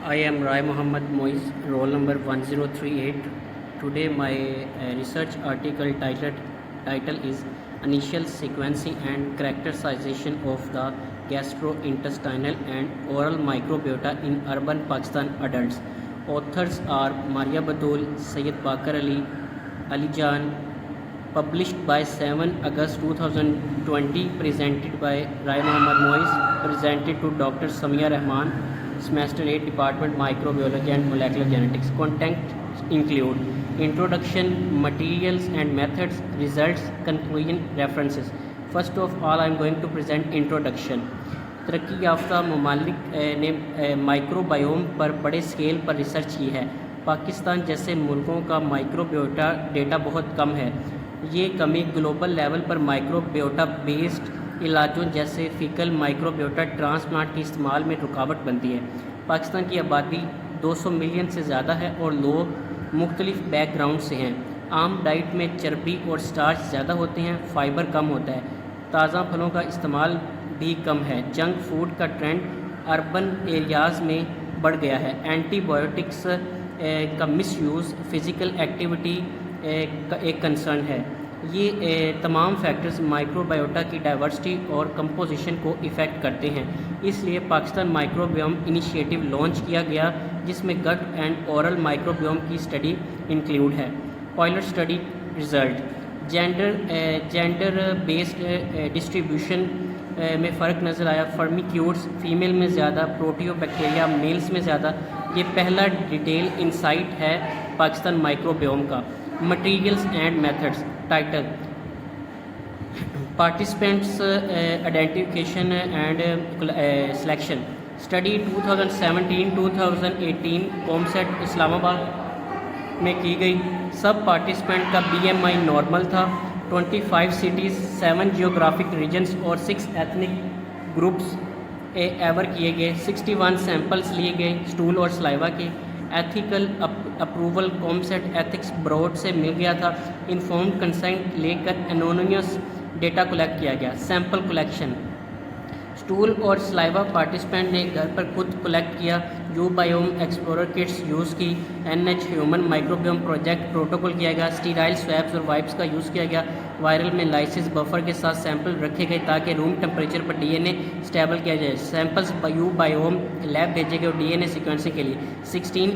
I am Rai Muhammad Moiz, roll number 1038. Today my research article title is Initial Sequencing and Characterization of the Gastrointestinal and Oral Microbiota in Urban Pakistan Adults. Authors are Maria Batul, Syed Bakar Ali Jan, published by 7 August 2020, presented by Rai Muhammad Moiz, presented to Dr. Samia Rahman, Semester 8, Department Microbiology and Molecular Genetics. Content include introduction, materials and methods, results, conclusion, references. First of all, I am going to present introduction. तरक्की याफ्ता ममालिक ने microbiome पर बड़े scale पर research की है। पाकिस्तान जैसे मुल्कों का माइक्रोबियोटा डेटा बहुत कम है। ये कमी ग्लोबल लेवल पर माइक्रोबियोटा बेस्ड इलाजों जैसे फ़िकल माइक्रोबियोटा ट्रांसप्लांट के इस्तेमाल में रुकावट बनती है। पाकिस्तान की आबादी 200 मिलियन से ज़्यादा है और लोग मुख्तलिफ बैकग्राउंड से हैं। आम डाइट में चर्बी और स्टार्च ज़्यादा होते हैं, फाइबर कम होता है, ताज़ा फलों का इस्तेमाल भी कम है। जंक फूड का ट्रेंड अर्बन एरियाज़ में बढ़ गया है। एंटीबायोटिक्स का मिसयूज़, फ़िज़िकल एक्टिविटी का एक कंसर्न है। ये तमाम फैक्टर्स माइक्रोबायोटा की डाइवर्सिटी और कंपोजिशन को इफ़ेक्ट करते हैं। इसलिए पाकिस्तान माइक्रोबियोम इनिशिएटिव लॉन्च किया गया, जिसमें गट एंड ओरल माइक्रोबियोम की स्टडी इंक्लूड है। Pilot study result, gender based distribution में फ़र्क नज़र आया। फर्मिक्यूट्स फीमेल में ज़्यादा, प्रोटियोबैक्टीरिया मेल्स में ज़्यादा। ये पहला डिटेल इंसाइट है पाकिस्तान माइक्रोबियोम का। Materials and methods. Title, participants identification and selection. Study 2017-2018 COMSATS Islamabad में की गई। सब पार्टिसिपेंट का BMI नॉर्मल था। 25 सिटीज़, 7 जियोग्राफिक रीजन्स और 6 एथनिक ग्रुप्स एवर किए गए। 61 सैंपल्स लिए गए स्टूल और सलाइवा के। Ethical approval COMSATS ethics board से मिल गया था। इन्फॉर्म्ड कंसेंट लेकर एनोनिमस डेटा कलेक्ट किया गया। सैंपल कलेक्शन, स्टूल और सलाइवा पार्टिसिपेंट ने घर पर खुद कलेक्ट किया। यूबायोम एक्सप्लोरर किट्स यूज़ की। NH ह्यूमन माइक्रोबियोम प्रोजेक्ट प्रोटोकॉल किया गया। स्टीराइल स्वैब्स और वाइप्स का यूज़ किया गया। वायरल में लाइसिस बफर के साथ सैंपल रखे गए ताकि रूम टेम्परेचर पर DNA स्टेबल किया जाए। सैंपल्स यूबायोम लैब भेजे गए DNA सीक्वेंसिंग के लिए। 16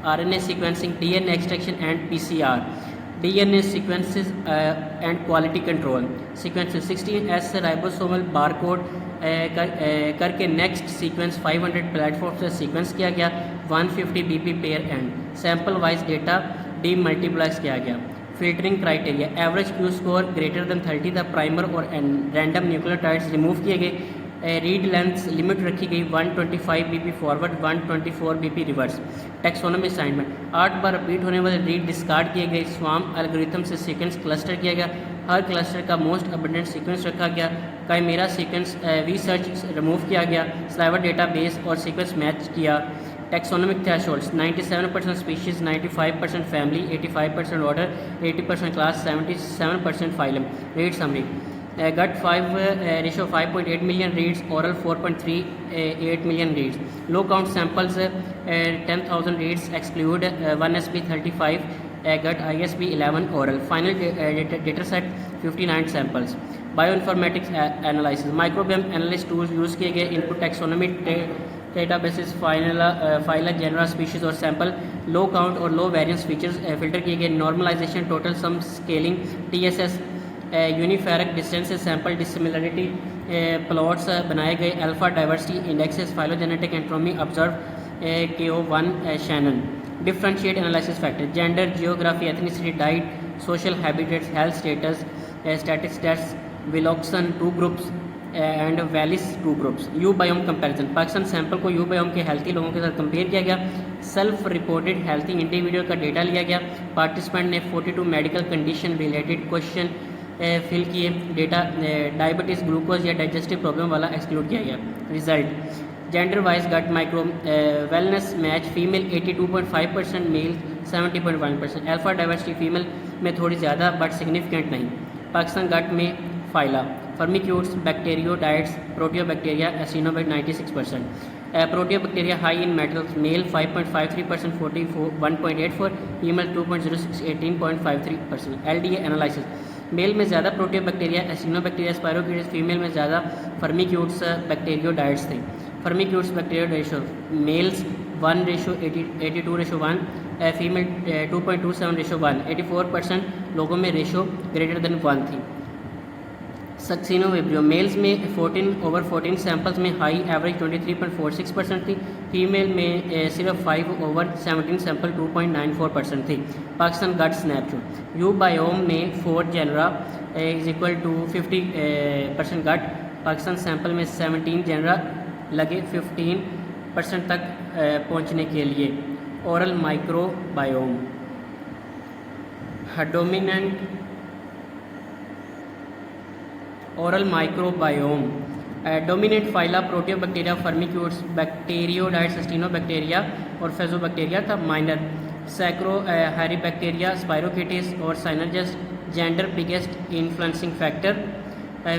RNA sequencing, DNA extraction and PCR। DNA sequences and quality control. Sequences 16S ribosomal barcode करके नेक्स्ट सीक्वेंस 500 प्लेटफॉर्म से सीक्वेंस किया गया। 150 BP pair end. Sample wise data demultiplex किया गया। Filtering criteria, average Q score greater than 30 था। Primer और random nucleotides remove किए गए। रीड लेंथ लिमिट रखी गई 125 BP forward, 124 BP reverse. Taxonomy assignment, 8 बार रिपीट होने वाले रीड डिस्कार्ड किए गए। स्वाम एल्गोरिथम से सीक्वेंस क्लस्टर किया गया। हर क्लस्टर का मोस्ट अबंडेंट सीक्वेंस रखा गया। काइमेरा सीक्वेंस रिसर्च रिमूव किया गया। स्लाइवर डेटा बेस और सीक्वेंस मैच किया। Taxonomic thresholds, 97% species, 95% family, 85% order, 80% class, 77% phylum. Read summary, gut 5:5.8 million reads, oral 4.38 million reads. Low count samples 10,000 reads, exclude 1 SB 35, gut ISB 11 oral. Final data set 59 samples. Bioinformatics analysis, microbiome analysis tools use किए गए। Input taxonomy databases, phyla, genera, species और sample. Low count और low variance features filter किए गए। Normalization, total sum scaling, TSS, unifrac distances, sample dissimilarity plots बनाए गए। Alpha diversity indexes, phylogenetic entropy observe KO1 Shannon. Differentiate analysis factor, gender, geography, ethnicity, diet, social habitats, health status, statistics test, Wilcoxon 2 groups and Wallis 2 groups. UBiome comparison, Pakistan sample को you biome के healthy लोगों के साथ compare किया गया। Self reported healthy individual का data लिया गया। पार्टिसिपेंट ने 42 medical condition related question fill किए। डेटा डायबिटीज़, ग्लूकोज या डाइजेस्टिव प्रॉब्लम वाला एक्सक्लूड किया गया। Result, gender wise gut micro wellness match, female 82.5%, male 70.1%। Alpha diversity female में थोड़ी ज़्यादा बट सिग्निफिकेंट नहीं। पाकिस्तान गट में phyla, firmicutes, bacteroidetes, proteobacteria, actinobacteria 96%। Proteobacteria high in metals, male 5.53%, 41.84, female 2.06, 18.53%. LDA analysis. Mail में ज़्यादा प्रोटियोबैक्टीरिया, एसिनोबैक्टीरिया, स्पायरोकीट्स, फीमेल में ज़्यादा फर्मिक्यूट्स बैक्टीरियोडाइट्स थे। फर्मिक्यूट्स बैक्टीरियोडाइट्स मेल्स 1:82:1, फीमेल 2.27:1, 84% लोगों में रेशो ग्रेटर देन 1 थी। सक्सिनोविब्रियो मेल्स में 14/14 सैंपल्स में हाई एवरेज 23.46% थी। फीमेल में सिर्फ 5/17 सैंपल 2.94% थी। Pakistan gut snapshot uBiome में 4 genera is equal to 50% gut. Pakistan sample में 17 जेनरा लगे 15% तक पहुंचने के लिए। Oral microbiome dominant oral microbiome dominant phyla proteobacteria, firmicutes, bacteroidetes, actinobacteria और फेजोबैक्टीरिया था। माइनर सैक्रो हैरीबैक्टीरिया, स्पायरोकीटिस और synergistes. Gender biggest influencing factor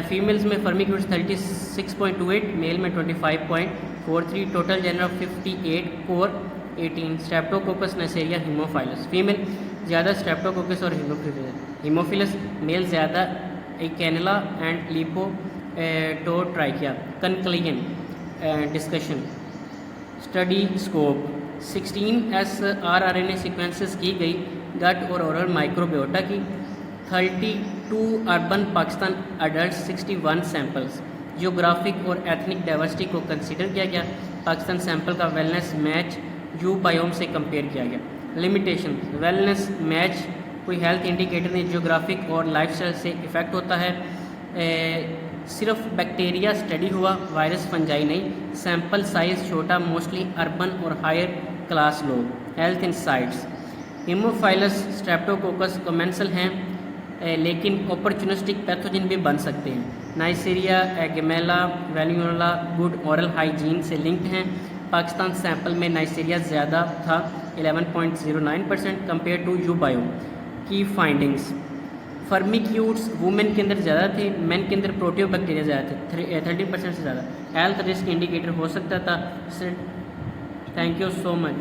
females में फर्मिक्यूट्स 36.28, मेल में 25.43, total gender 58, core 18। Streptococcus neisseria haemophilus female ज़्यादा Streptococcus और haemophilus, male ज़्यादा canella and leptotrichia. Conclusion discussion study scope 16 SRNA sequences की गई gut और oral microbiota की। 32 urban Pakistan adult, 61 samples. Geographic और एथनिक डाइवर्सिटी को कंसीडर किया गया। पाकिस्तान सैंपल का वेलनेस मैच यू बायोम से कंपेयर किया गया। लिमिटेशन वेलनेस मैच कोई हेल्थ इंडिकेटर नहीं, जियोग्राफिक और लाइफस्टाइल से इफ़ेक्ट होता है। सिर्फ बैक्टीरिया स्टडी हुआ, वायरस फंजाई नहीं। सैंपल साइज़ छोटा, मोस्टली अर्बन और हायर क्लास लोग। Health insights Haemophilus Streptococcus commensal हैं लेकिन अपॉर्चुनिस्टिक पैथोजन भी बन सकते हैं। नाइसीरिया, गेमेला, वेलियोला गुड ओरल हाइजीन से लिंक्ड हैं। पाकिस्तान सैंपल में नाइसीरिया ज़्यादा था 11.09% कंपेयर टू यू बायो। की फाइंडिंग्स फर्मिक्यूट्स वुमेन के अंदर ज़्यादा थे, मेन के अंदर प्रोटियोबैक्टीरिया ज़्यादा थे 13% से ज़्यादा। हेल्थ रिस्क इंडिकेटर हो सकता था। Thank you so much.